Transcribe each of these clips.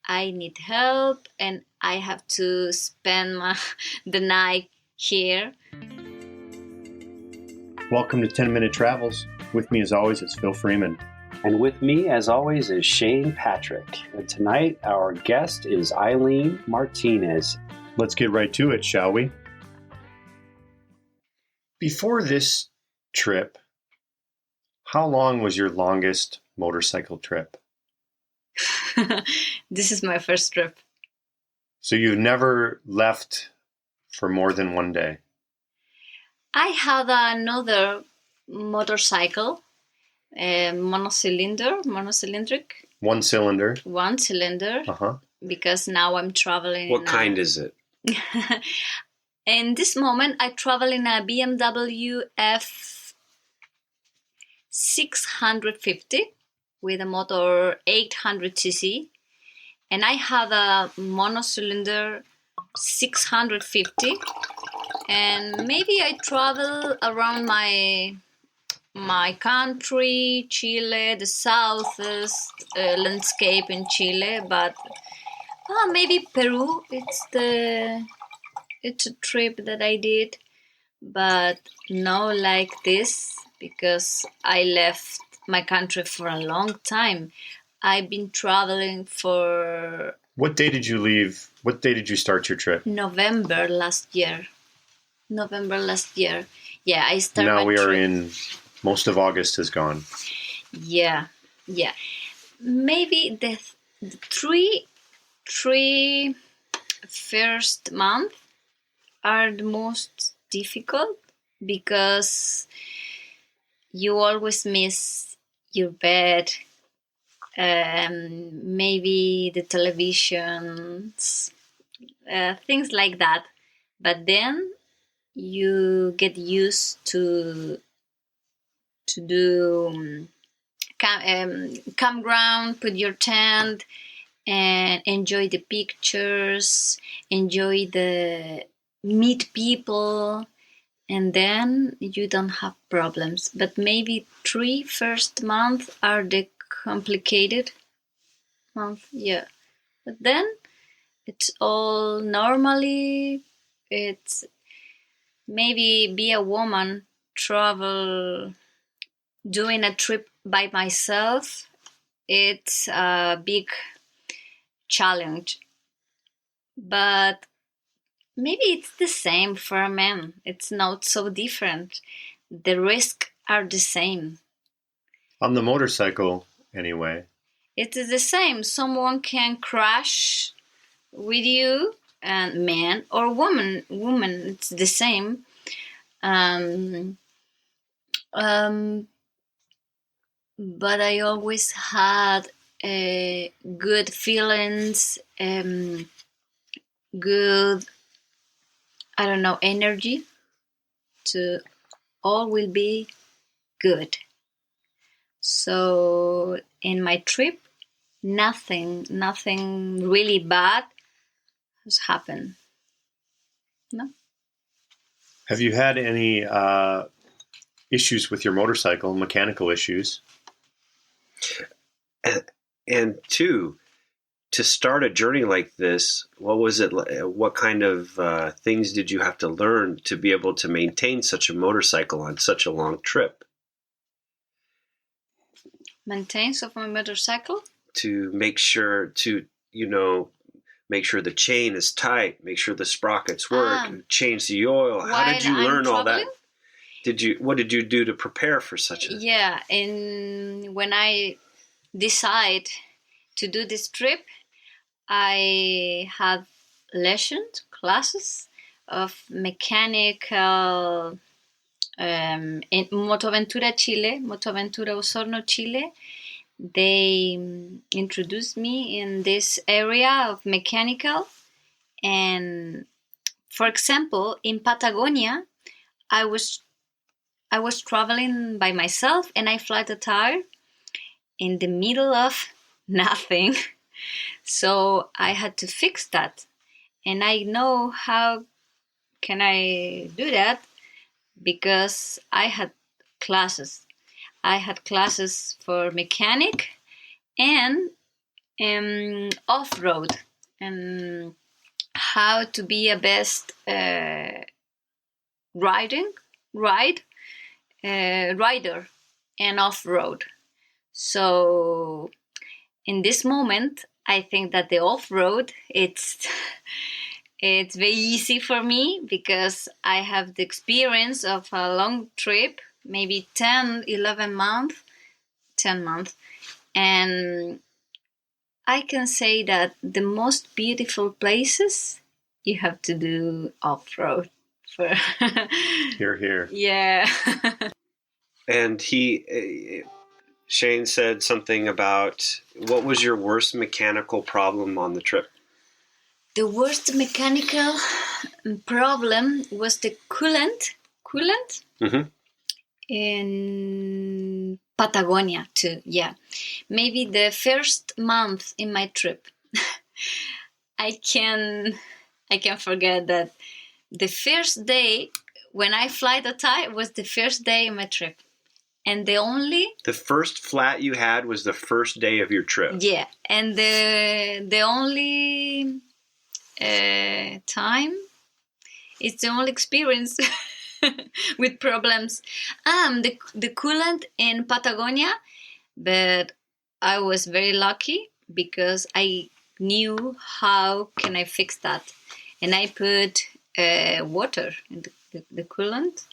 I need help and I have to spend the night here. Welcome to 10-Minute Travels. With me as always is Phil Freeman. And with me as always is Shane Patrick. And tonight our guest is Ayleen Martinez. Let's get right to it, shall we? Before this trip, how long was your longest motorcycle trip? This is my first trip. So you've never left for more than one day? I had another motorcycle, monocylindric. One cylinder? One cylinder. Uh-huh. Because now I'm traveling. What kind is it? In this moment, I travel in a BMW F650 with a motor 800cc. And I have a monocylinder 650. And maybe I travel around my country, Chile, the southest landscape in Chile, but maybe Peru. It's a trip that I did, but no like this because I left my country for a long time. I've been traveling for... What day did you leave? What day did you start your trip? November last year. Yeah, I started. Now we are in... Most of August is gone. Yeah. Maybe the three first month are the most difficult because you always miss your bed, maybe the televisions, things like that. But then you get used to do campground, put your tent, and enjoy the pictures, meet people, and then you don't have problems. But maybe 3 first months are the complicated month, yeah. But then it's all normally. It's maybe be a woman, travel, doing a trip by myself. It's a big challenge, but maybe it's the same for a man. It's not so different. The risks are the same. On the motorcycle, anyway. It is the same. Someone can crash with you, and man or woman, it's the same. But I always had good feelings, good, energy to all will be good. So in my trip, nothing really bad has happened. No. Have you had any issues with your motorcycle, mechanical issues? And two, to start a journey like this, what was it? What kind of things did you have to learn to be able to maintain such a motorcycle on such a long trip? Maintenance of my motorcycle? To make sure make sure the chain is tight, make sure the sprockets work, change the oil. How did you learn all that? What did you do to prepare for such a... Yeah, and when I decide to do this trip, I had classes of mechanical in Motoventura, Chile, Motoventura Osorno, Chile. They introduced me in this area of mechanical. And for example, in Patagonia, I was traveling by myself and I flat a tire in the middle of nothing. So I had to fix that. And I know how can I do that because I had classes. I had classes for mechanic and off-road and how to be a best rider and off-road. So in this moment, I think that the off-road, it's very easy for me because I have the experience of a long trip, maybe 10 months, and I can say that the most beautiful places you have to do off-road. Here. Yeah. And Shane said something about, what was your worst mechanical problem on the trip? The worst mechanical problem was the coolant Mm-hmm. in Patagonia too. Yeah, maybe the first month in my trip, I can forget that the first day when I fly the tire was the first day in my trip. And the first flat you had was the first day of your trip. Yeah, and the only time, it's the only experience with problems. The coolant in Patagonia, but I was very lucky because I knew how can I fix that, and I put water in the coolant.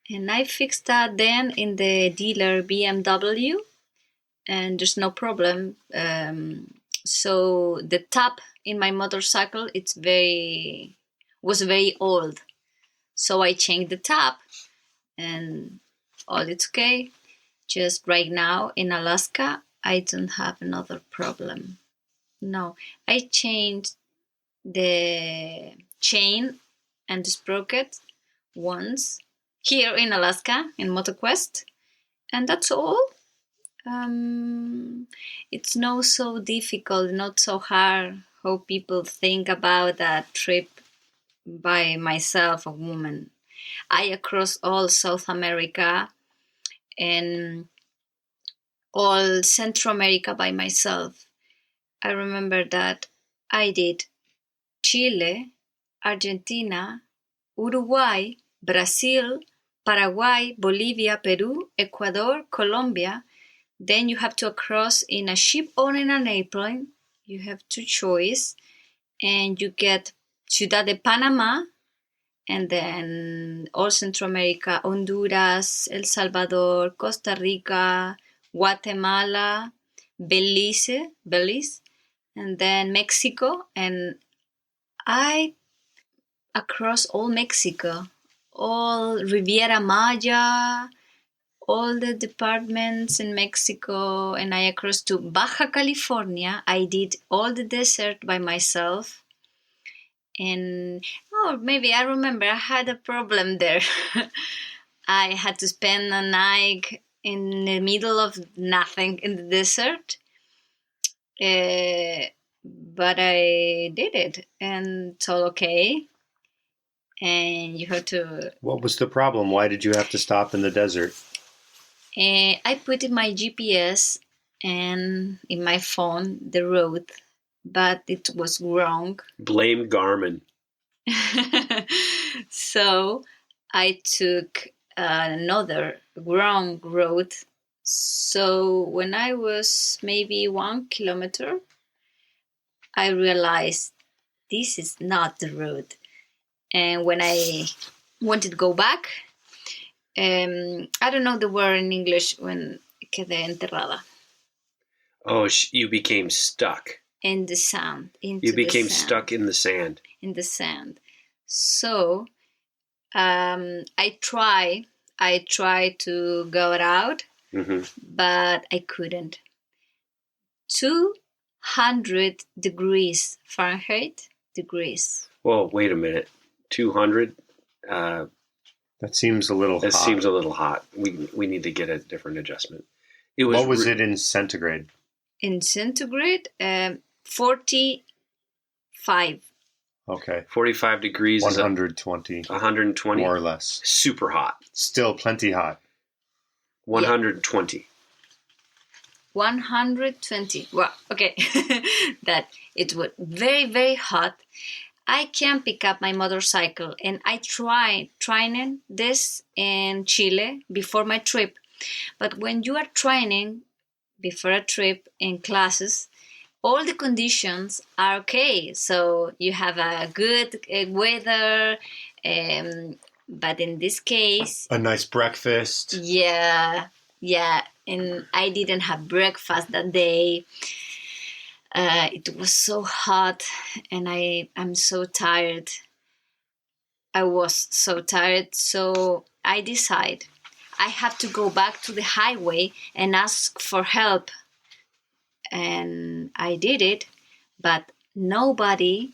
And I fixed that then in the dealer BMW, and there's no problem. So the tap in my motorcycle, was very old. So I changed the tap, and all it's okay. Just right now in Alaska, I don't have another problem. No, I changed the chain and the sprocket once here in Alaska, in MotoQuest, and that's all. It's not so difficult, not so hard how people think about that trip by myself, a woman. I across all South America and all Central America by myself. I remember that I did Chile, Argentina, Uruguay, Brazil, Paraguay, Bolivia, Peru, Ecuador, Colombia. Then you have to cross in a ship or in an airplane. You have two choices. And you get Ciudad de Panama, and then all Central America, Honduras, El Salvador, Costa Rica, Guatemala, Belize, and then Mexico. And I across all Mexico, all Riviera Maya, all the departments in Mexico, and I across to Baja California. I did all the desert by myself. And maybe I remember I had a problem there. I had to spend a night in the middle of nothing in the desert. But I did it, and it's all okay. And you have to... What was the problem? Why did you have to stop in the desert? I put in my GPS and in my phone the road, but it was wrong. Blame Garmin. So I took another wrong road. So when I was maybe 1 kilometer, I realized this is not the road. And when I wanted to go back, I don't know the word in English, when quedé enterrada. Oh, you became stuck. In the sand. You became stuck in the sand. In the sand. So I tried to go out, but I couldn't. 200 degrees Fahrenheit degrees. Whoa, wait a minute. 200? That seems a little hot. That seems a little hot. We need to get a different adjustment. What was it in centigrade? In centigrade, 45. Okay. 45 degrees 120. 120. More or less. Super hot. Still plenty hot. 120. 120. Well, okay. That it was very, very hot. I can pick up my motorcycle, and I training this in Chile before my trip. But when you are training before a trip in classes, all the conditions are okay. So you have a good weather, but in this case, a nice breakfast. Yeah, and I didn't have breakfast that day. It was so hot, and I'm so tired. I was so tired, so I decided I have to go back to the highway and ask for help. And I did it, but nobody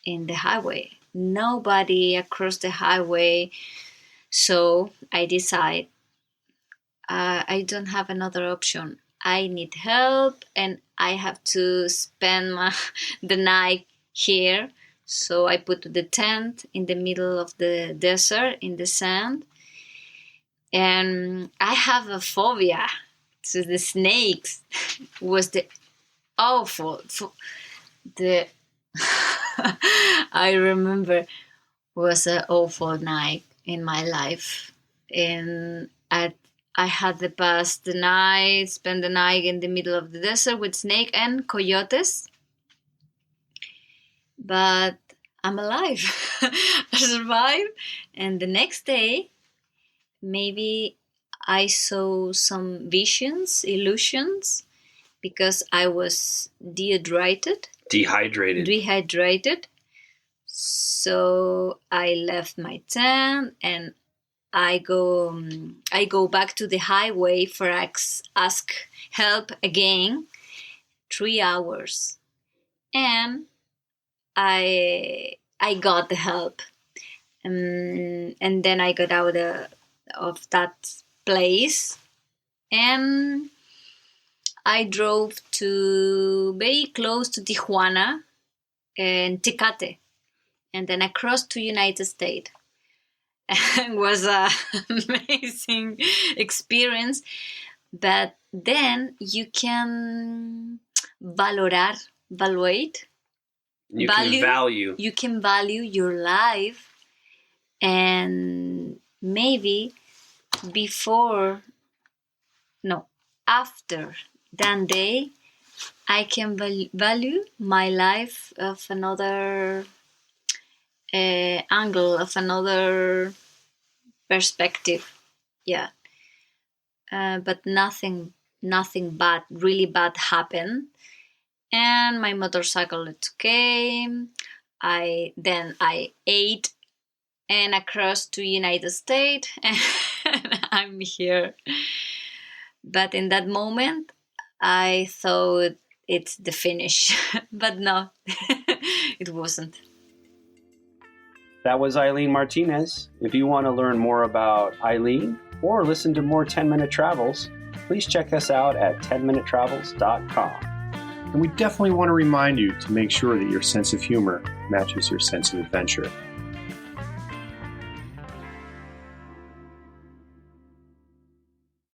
in the highway, nobody across the highway. So I decide I don't have another option. I need help, and I have to spend the night here. So I put the tent in the middle of the desert in the sand. And I have a phobia to the snakes. Was the awful. The I remember was an awful night in my life, and I had to spend the night in the middle of the desert with snake and coyotes. But I'm alive. I survived, and the next day, maybe I saw some illusions, because I was dehydrated. So I left my tent, and I go back to the highway for ask help again. 3 hours, and I got the help, and then I got out of that place, and I drove to very close to Tijuana and Tecate, and then across to United States. It was an amazing experience, but then you can evaluate. You can value your life, and maybe after that day, I can value my life of another angle, of another perspective. Yeah. But nothing bad, really bad happened. And my motorcycle, it's okay. I ate, and across to United States, and I'm here. But in that moment, I thought it's the finish, but no, it wasn't. That was Ayleen Martinez. If you want to learn more about Ayleen or listen to more 10-Minute Travels, please check us out at 10minutetravels.com. And we definitely want to remind you to make sure that your sense of humor matches your sense of adventure.